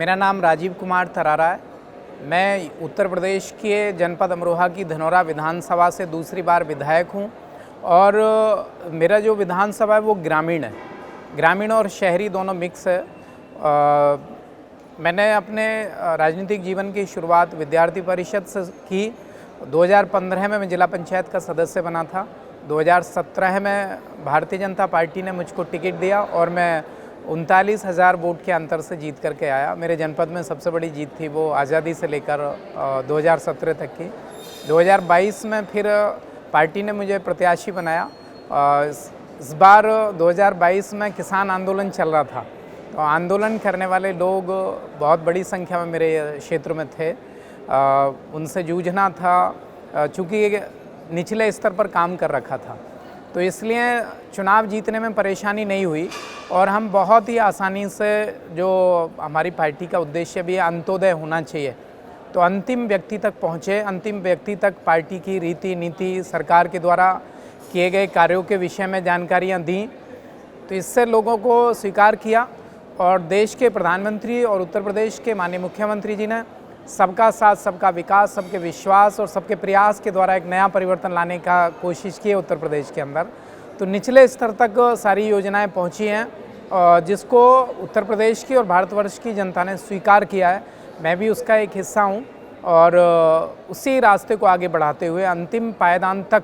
मेरा नाम राजीव कुमार थरारा है। मैं उत्तर प्रदेश के जनपद अमरोहा की धनौरा विधानसभा से दूसरी बार विधायक हूं और मेरा जो विधानसभा है वो ग्रामीण है। ग्रामीण और शहरी दोनों मिक्स है। मैंने अपने राजनीतिक जीवन की शुरुआत विद्यार्थी परिषद से की। 2015 में मैं जिला पंचायत का सदस्य बना था। 2017 में भारतीय जनता पार्टी ने मुझको टिकट दिया और मैं 39,000 वोट के अंतर से जीत करके आया। मेरे जनपद में सबसे बड़ी जीत थी वो आज़ादी से लेकर 2017 तक की। 2022 में फिर पार्टी ने मुझे प्रत्याशी बनाया। इस बार 2022 में किसान आंदोलन चल रहा था, तो आंदोलन करने वाले लोग बहुत बड़ी संख्या में मेरे क्षेत्र में थे। उनसे जूझना था, चूँकि निचले स्तर पर काम कर रखा था, तो इसलिए चुनाव जीतने में परेशानी नहीं हुई और हम बहुत ही आसानी से, जो हमारी पार्टी का उद्देश्य भी है अंत्योदय होना चाहिए, तो अंतिम व्यक्ति तक पहुँचे। अंतिम व्यक्ति तक पार्टी की रीति नीति, सरकार के द्वारा किए गए कार्यों के विषय में जानकारियाँ दी, तो इससे लोगों को स्वीकार किया और देश के प्रधानमंत्री और उत्तर प्रदेश के माननीय मुख्यमंत्री जी ने सबका साथ, सबका विकास, सबके विश्वास और सबके प्रयास के द्वारा एक नया परिवर्तन लाने का कोशिश की है उत्तर प्रदेश के अंदर। तो निचले स्तर तक सारी योजनाएं पहुंची हैं, जिसको उत्तर प्रदेश की और भारतवर्ष की जनता ने स्वीकार किया है। मैं भी उसका एक हिस्सा हूं और उसी रास्ते को आगे बढ़ाते हुए अंतिम पायदान तक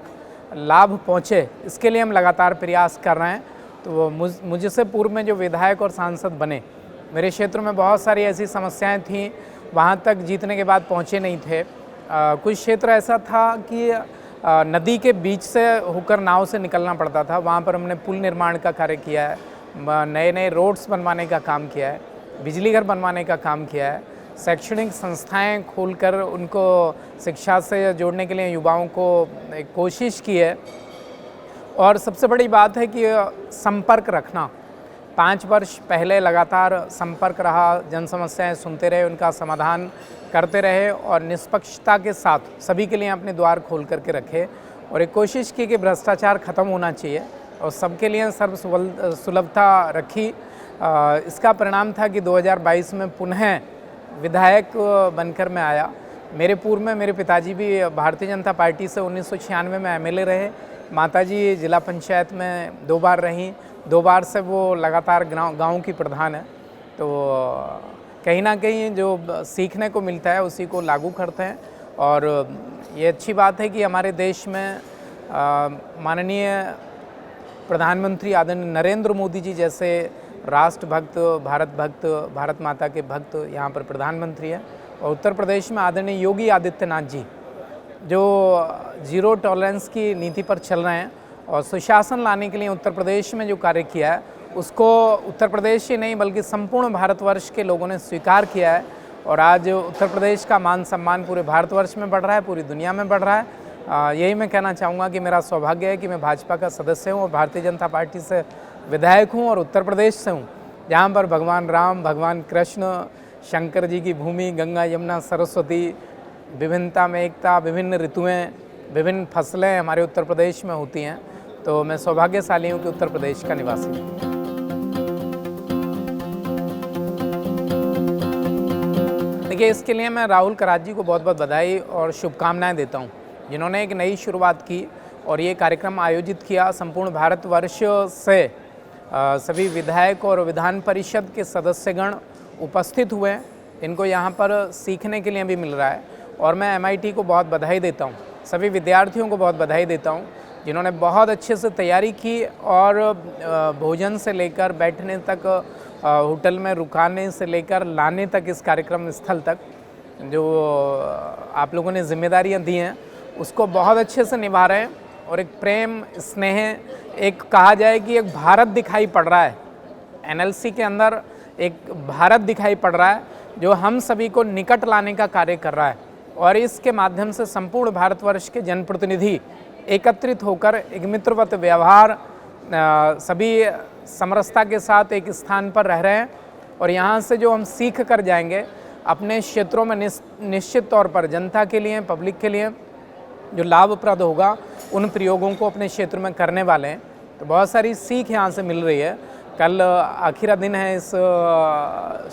लाभ पहुँचे, इसके लिए हम लगातार प्रयास कर रहे हैं। तो मुझसे पूर्व में जो विधायक और सांसद बने, मेरे क्षेत्र में बहुत सारी ऐसी समस्याएँ थीं, वहाँ तक जीतने के बाद पहुँचे नहीं थे। कुछ क्षेत्र ऐसा था कि नदी के बीच से होकर नाव से निकलना पड़ता था, वहाँ पर हमने पुल निर्माण का कार्य किया है, नए नए रोड्स बनवाने का काम किया है, बिजली घर बनवाने का काम किया है, शैक्षणिक संस्थाएं खोलकर उनको शिक्षा से जोड़ने के लिए युवाओं को एक कोशिश की है। और सबसे बड़ी बात है कि संपर्क रखना। 5 वर्ष पहले लगातार संपर्क रहा, जन समस्याएं सुनते रहे, उनका समाधान करते रहे और निष्पक्षता के साथ सभी के लिए अपने द्वार खोल करके रखे और एक कोशिश की कि भ्रष्टाचार खत्म होना चाहिए और सबके लिए सर्व सुलभता रखी। इसका परिणाम था कि 2022 में पुनः विधायक बनकर मैं आया। मेरे पूर्व में मेरे पिताजी भी भारतीय जनता पार्टी से 1996 में एमएलए रहे, माताजी जिला पंचायत में 2 बार रहीं, 2 बार से वो लगातार गांव की प्रधान है। तो कहीं ना कहीं जो सीखने को मिलता है उसी को लागू करते हैं और ये अच्छी बात है कि हमारे देश में माननीय प्रधानमंत्री आदरणीय नरेंद्र मोदी जी जैसे राष्ट्रभक्त, भारत भक्त, भारत माता के भक्त यहाँ पर प्रधानमंत्री हैं और उत्तर प्रदेश में आदरणीय योगी आदित्यनाथ जी जो जीरो टॉलरेंस की नीति पर चल रहे हैं और सुशासन लाने के लिए उत्तर प्रदेश में जो कार्य किया है उसको उत्तर प्रदेश ही नहीं बल्कि संपूर्ण भारतवर्ष के लोगों ने स्वीकार किया है और आज उत्तर प्रदेश का मान सम्मान पूरे भारतवर्ष में बढ़ रहा है, पूरी दुनिया में बढ़ रहा है। यही मैं कहना चाहूँगा कि मेरा सौभाग्य है कि मैं भाजपा का सदस्य हूँ और भारतीय जनता पार्टी से विधायक हूँ और उत्तर प्रदेश से हूँ, जहाँ पर भगवान राम, भगवान कृष्ण, शंकर जी की भूमि, गंगा यमुना सरस्वती, विभिन्नता में एकता, विभिन्न ऋतुएँ, विभिन्न फसलें हमारे उत्तर प्रदेश में होती हैं। तो मैं सौभाग्यशाली हूँ कि उत्तर प्रदेश का निवासी हूँ। देखिए, इसके लिए मैं राहुल करात जी को बहुत बहुत बधाई और शुभकामनाएं देता हूँ, जिन्होंने एक नई शुरुआत की और ये कार्यक्रम आयोजित किया। संपूर्ण भारतवर्ष से सभी विधायक और विधान परिषद के सदस्यगण उपस्थित हुए हैं। इनको यहाँ पर सीखने के लिए भी मिल रहा है और मैं एमआईटी को बहुत बधाई देता हूँ, सभी विद्यार्थियों को बहुत बधाई देता हूँ जिन्होंने बहुत अच्छे से तैयारी की और भोजन से लेकर बैठने तक, होटल में रुकाने से लेकर लाने तक, इस कार्यक्रम स्थल तक जो आप लोगों ने जिम्मेदारियां दी हैं उसको बहुत अच्छे से निभा रहे हैं और एक प्रेम, स्नेह, एक कहा जाए कि एक भारत दिखाई पड़ रहा है। एनएलसी के अंदर एक भारत दिखाई पड़ रहा है जो हम सभी को निकट लाने का कार्य कर रहा है और इसके माध्यम से संपूर्ण भारतवर्ष के जनप्रतिनिधि एकत्रित होकर एक मित्रवत व्यवहार, सभी समरसता के साथ एक स्थान पर रह रहे हैं और यहाँ से जो हम सीख कर जाएंगे अपने क्षेत्रों में निश्चित तौर पर जनता के लिए, पब्लिक के लिए जो लाभप्रद होगा उन प्रयोगों को अपने क्षेत्र में करने वाले हैं। तो बहुत सारी सीख यहाँ से मिल रही है कल आखिरी दिन है इस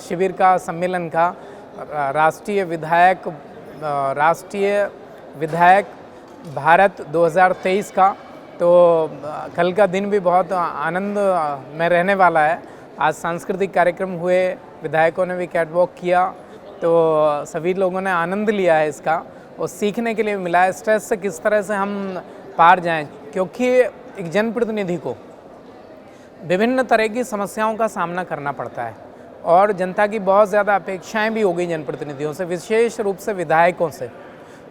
शिविर का, सम्मेलन का, राष्ट्रीय विधायक भारत 2023 का। तो कल का दिन भी बहुत आनंद में रहने वाला है। आज सांस्कृतिक कार्यक्रम हुए, विधायकों ने भी कैटवॉक किया, तो सभी लोगों ने आनंद लिया है इसका और सीखने के लिए मिला है स्ट्रेस से किस तरह से हम पार जाएं, क्योंकि एक जनप्रतिनिधि को विभिन्न तरह की समस्याओं का सामना करना पड़ता है और जनता की बहुत ज़्यादा अपेक्षाएं भी हो गई जनप्रतिनिधियों से, विशेष रूप से विधायकों से।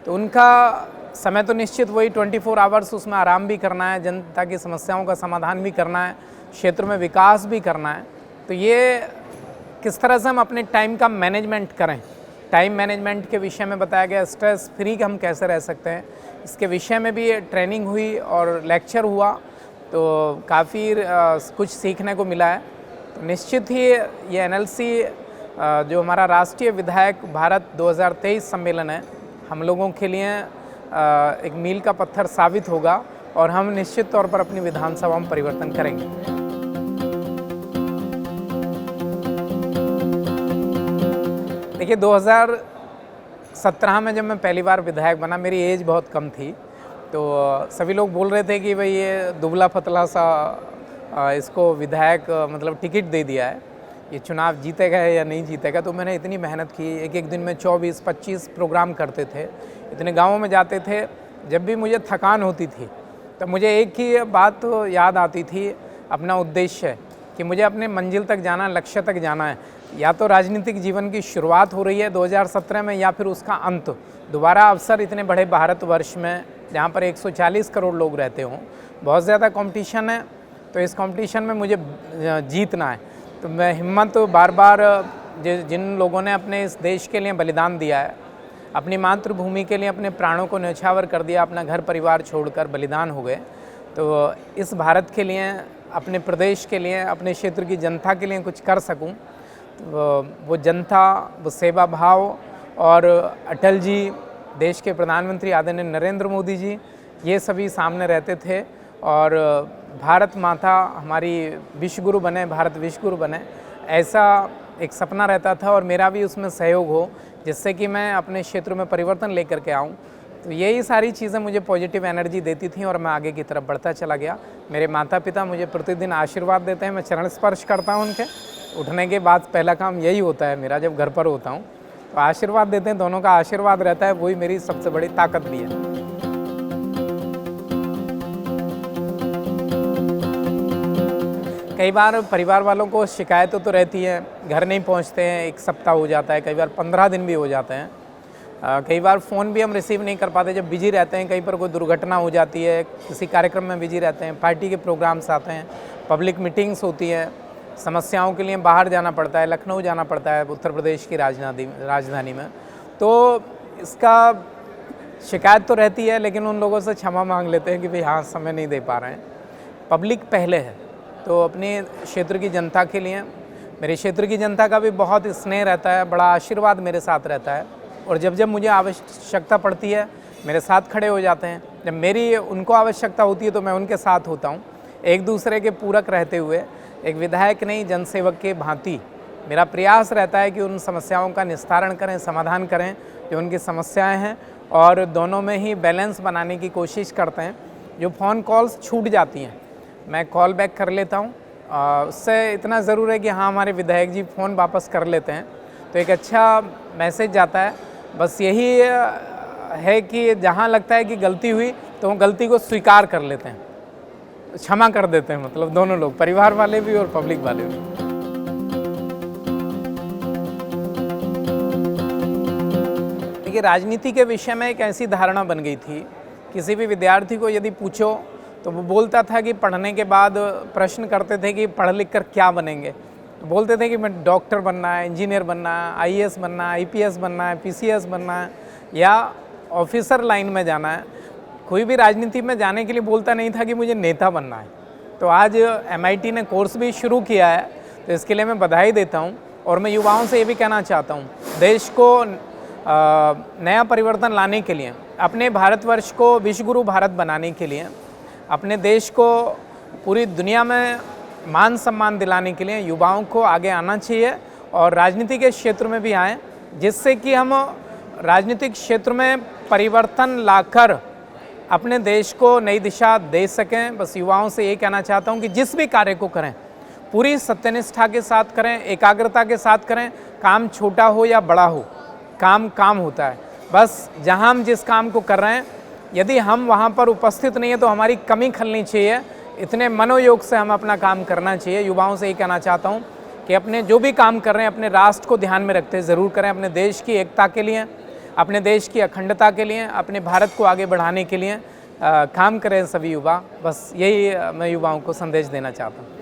तो उनका समय तो निश्चित वही 24 आवर्स, उसमें आराम भी करना है, जनता की समस्याओं का समाधान भी करना है, क्षेत्र में विकास भी करना है। तो ये किस तरह से हम अपने टाइम का मैनेजमेंट करें, टाइम मैनेजमेंट के विषय में बताया गया। स्ट्रेस फ्री हम कैसे रह सकते हैं, इसके विषय में भी ट्रेनिंग हुई और लेक्चर हुआ, तो काफ़ी कुछ सीखने को मिला है। तो निश्चित ही ये एनएलसी जो हमारा राष्ट्रीय विधायक भारत 2023 सम्मेलन है, हम लोगों के लिए एक मील का पत्थर साबित होगा और हम निश्चित तौर पर अपनी विधानसभा में परिवर्तन करेंगे। देखिए, 2017 में जब मैं पहली बार विधायक बना, मेरी एज बहुत कम थी, तो सभी लोग बोल रहे थे कि भाई ये दुबला पतला सा इसको विधायक मतलब टिकट दे दिया है, ये चुनाव जीतेगा या नहीं जीतेगा। तो मैंने इतनी मेहनत की, एक दिन में 24-25 प्रोग्राम करते थे, इतने गाँवों में जाते थे। जब भी मुझे थकान होती थी तब मुझे एक ही बात याद आती थी, अपना उद्देश्य कि मुझे अपने मंजिल तक जाना, लक्ष्य तक जाना है। या तो राजनीतिक जीवन की शुरुआत हो रही है 2017 में या फिर उसका अंत। दोबारा अवसर इतने बड़े भारतवर्ष में जहाँ पर 140 करोड़ लोग रहते हों, बहुत ज़्यादा कंपटीशन है, तो इस कंपटीशन में मुझे जीतना है। तो मैं हिम्मत बार बार, जिन लोगों ने अपने इस देश के लिए बलिदान दिया है, अपनी मातृभूमि के लिए अपने प्राणों को न्यौछावर कर दिया, अपना घर परिवार छोड़कर बलिदान हो गए, तो इस भारत के लिए, अपने प्रदेश के लिए, अपने क्षेत्र की जनता के लिए कुछ कर सकूं, तो वो जनता, वो सेवा भाव और अटल जी, देश के प्रधानमंत्री आदरणीय नरेंद्र मोदी जी, ये सभी सामने रहते थे। और भारत माता हमारी विश्वगुरु बने, भारत विश्वगुरु बने, ऐसा एक सपना रहता था और मेरा भी उसमें सहयोग हो, जिससे कि मैं अपने क्षेत्र में परिवर्तन लेकर के आऊँ। तो यही सारी चीज़ें मुझे पॉजिटिव एनर्जी देती थी और मैं आगे की तरफ बढ़ता चला गया। मेरे माता पिता मुझे प्रतिदिन आशीर्वाद देते हैं, मैं चरण स्पर्श करता हूँ उनके। उठने के बाद पहला काम यही होता है मेरा, जब घर पर होता हूँ तो आशीर्वाद देते हैं, दोनों का आशीर्वाद रहता है, वही मेरी सबसे बड़ी ताकत भी है। कई बार परिवार वालों को शिकायतें तो रहती हैं, घर नहीं पहुंचते हैं, 1 सप्ताह हो जाता है, कई बार 15 दिन भी हो जाते हैं। कई बार फ़ोन भी हम रिसीव नहीं कर पाते जब बिजी रहते हैं, कहीं पर कोई दुर्घटना हो जाती है, किसी कार्यक्रम में बिजी रहते हैं, पार्टी के प्रोग्राम्स आते हैं, पब्लिक मीटिंग्स होती हैं, समस्याओं के लिए बाहर जाना पड़ता है, लखनऊ जाना पड़ता है, उत्तर प्रदेश की राजधानी में। तो इसका शिकायत तो रहती है, लेकिन उन लोगों से क्षमा मांग लेते हैं कि भाई हाँ, समय नहीं दे पा रहे हैं। पब्लिक पहले है, तो अपने क्षेत्र की जनता के लिए, मेरे क्षेत्र की जनता का भी बहुत स्नेह रहता है, बड़ा आशीर्वाद मेरे साथ रहता है और जब जब मुझे आवश्यकता पड़ती है मेरे साथ खड़े हो जाते हैं। जब मेरी उनको आवश्यकता होती है तो मैं उनके साथ होता हूँ, एक दूसरे के पूरक रहते हुए, एक विधायक नहीं जनसेवक के भांति मेरा प्रयास रहता है कि उन समस्याओं का निस्तारण करें, समाधान करें जो उनकी समस्याएं हैं, और दोनों में ही बैलेंस बनाने की कोशिश करते हैं। जो फ़ोन कॉल्स छूट जाती हैं मैं कॉल बैक कर लेता हूँ, उससे इतना ज़रूर है कि हाँ, हमारे विधायक जी फ़ोन वापस कर लेते हैं, तो एक अच्छा मैसेज जाता है। बस यही है कि जहाँ लगता है कि गलती हुई तो वो गलती को स्वीकार कर लेते हैं, क्षमा कर देते हैं, मतलब दोनों लोग, परिवार वाले भी और पब्लिक वाले भी। देखिए, राजनीति के विषय में एक ऐसी धारणा बन गई थी, किसी भी विद्यार्थी को यदि पूछो तो वो बोलता था कि पढ़ने के बाद प्रश्न करते थे कि पढ़ लिख कर क्या बनेंगे, तो बोलते थे कि मैं डॉक्टर बनना है, इंजीनियर बनना है, आईएएस बनना है, आईपीएस बनना है, पीसीएस बनना है या ऑफिसर लाइन में जाना है। कोई भी राजनीति में जाने के लिए बोलता नहीं था कि मुझे नेता बनना है। तो आज एमआईटी ने कोर्स भी शुरू किया है, तो इसके लिए मैं बधाई देता हूँ और मैं युवाओं से ये भी कहना चाहता हूँ, देश को नया परिवर्तन लाने के लिए, अपने भारतवर्ष को विश्वगुरु भारत बनाने के लिए, अपने देश को पूरी दुनिया में मान सम्मान दिलाने के लिए युवाओं को आगे आना चाहिए और राजनीति के क्षेत्र में भी आएँ, जिससे कि हम राजनीतिक क्षेत्र में परिवर्तन लाकर अपने देश को नई दिशा दे सकें। बस युवाओं से ये कहना चाहता हूँ कि जिस भी कार्य को करें पूरी सत्यनिष्ठा के साथ करें, एकाग्रता के साथ करें। काम छोटा हो या बड़ा हो, काम काम होता है। बस जहाँ हम जिस काम को कर रहे हैं यदि हम वहाँ पर उपस्थित नहीं है तो हमारी कमी खलनी चाहिए। इतने मनोयोग से हम अपना काम करना चाहिए। युवाओं से ये कहना चाहता हूँ कि अपने जो भी काम कर रहे हैं अपने राष्ट्र को ध्यान में रखते ज़रूर करें, अपने देश की एकता के लिए, अपने देश की अखंडता के लिए, अपने भारत को आगे बढ़ाने के लिए काम करें सभी युवा। बस यही मैं युवाओं को संदेश देना चाहता हूँ।